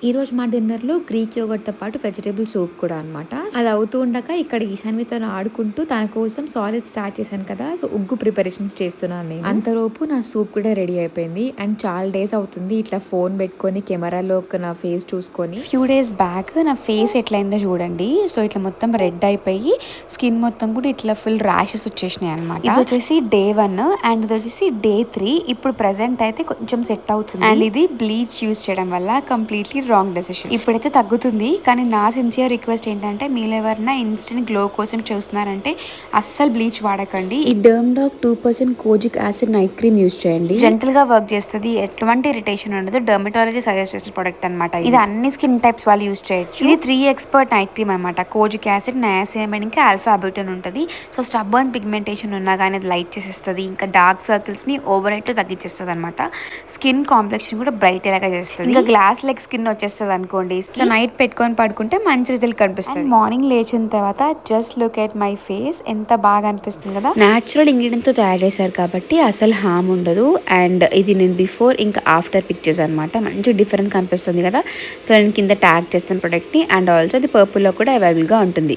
ఈరోజు మా డిన్నర్‌లో గ్రీక్ యోగర్ట్‌తో పాటు వెజిటబుల్ సూప్ కూడా అనమాట. అది అవుతూ ఉండగా ఇక్కడ ఈశాన్వితను ఆడుకుంటూ తన కోసం సాలిడ్ స్టార్ట్ చేశాను కదా! సో, ఉగ్గు ప్రిపరేషన్స్ చేస్తున్నాను నేను. అంతలోపు నా సూప్ కూడా రెడీ అయిపోయింది. అండ్ చాలా డేస్ అవుతుంది ఇట్లా ఫోన్ పెట్టుకొని కెమెరాలోకి నా ఫేస్ చూసుకొని. ఫ్యూ డేస్ బ్యాక్ నా ఫేస్ ఎట్లయిందో చూడండి. సో, ఇట్లా మొత్తం రెడ్ అయిపోయి స్కిన్ మొత్తం కూడా ఇట్లా ఫుల్ ర్యాషెస్ వచ్చేసినాయి అనమాట. ఇది వచ్చేసి డే 1 అండ్ ఇది వచ్చేసి డే 3. ఇప్పుడు ప్రెజెంట్ అయితే కొంచెం సెట్ అవుతుంది. అండ్ ఇది బ్లీచ్ యూస్ చేయడం వల్ల కంప్లీట్లీ రాంగ్ డెసిషన్. ఇప్పుడైతే తగ్గుతుంది. కానీ నా సిన్సియర్ రిక్వెస్ట్ ఏంటంటే మీలో ఎవరైనా ఇన్స్టెంట్ గ్లో కోసం చూస్తున్నారంటే అస్సలు బ్లీచ్ వాడకండి. ఈ Derm Doc 2% kojic acid night cream use చేయండి. జెంటల్ గా వర్క్ చేస్తుంది. ఎటువంటి ఇరిటేషన్ ఉండదు. డర్మటాలజీ సజెస్ట్ చేసిన ప్రొడక్ట్ అనమాట. ఇది అన్ని స్కిన్ టైప్స్ వాళ్ళు యూస్ చేయొచ్చు. ఇది 3 ఎక్స్పర్ట్ నైట్ క్రీమ్ అనమాట. కోజిక్ యాసిడ్, నయాసినమైడ్ ఇంకా ఆల్ఫా అబ్యూటన్ ఉంటుంది. సో స్టబ్బర్న్ పిగ్మెంటేషన్ ఉన్నా కానీ అది లైట్ చేసేస్తుంది. ఇంకా డార్క్ సర్కిల్స్ ని ఓవర్ నైట్ తగ్గించేస్తుంది అనమాట. స్కిన్ కాంప్లెక్షన్ కూడా బ్రైట్ లాగా చేస్తుంది. ఇంకా గ్లాస్ లెగ్ స్కిన్ వచ్చేస్తుంది అనుకోండి. సో నైట్ పెట్టుకొని పడుకుంటే మంచి రిజల్ట్ కనిపిస్తుంది. మార్నింగ్ లేచిన తర్వాత just look at my face ఎంత బాగా అనిపిస్తుంది కదా. న్యాచురల్ ఇంగ్రీడియంట్తో తయారు చేశారు కాబట్టి అసలు హామ్ ఉండదు. అండ్ ఇది నేను బిఫోర్ ఇంకా ఆఫ్టర్ పిక్చర్స్ అనమాట. మంచి డిఫరెన్స్ కనిపిస్తుంది కదా. సో నేను కింద ట్యాగ్ చేస్తాను ప్రొడక్ట్ని. అండ్ ఆల్సో అది పర్పుల్లో కూడా అవైలబుల్గా ఉంటుంది.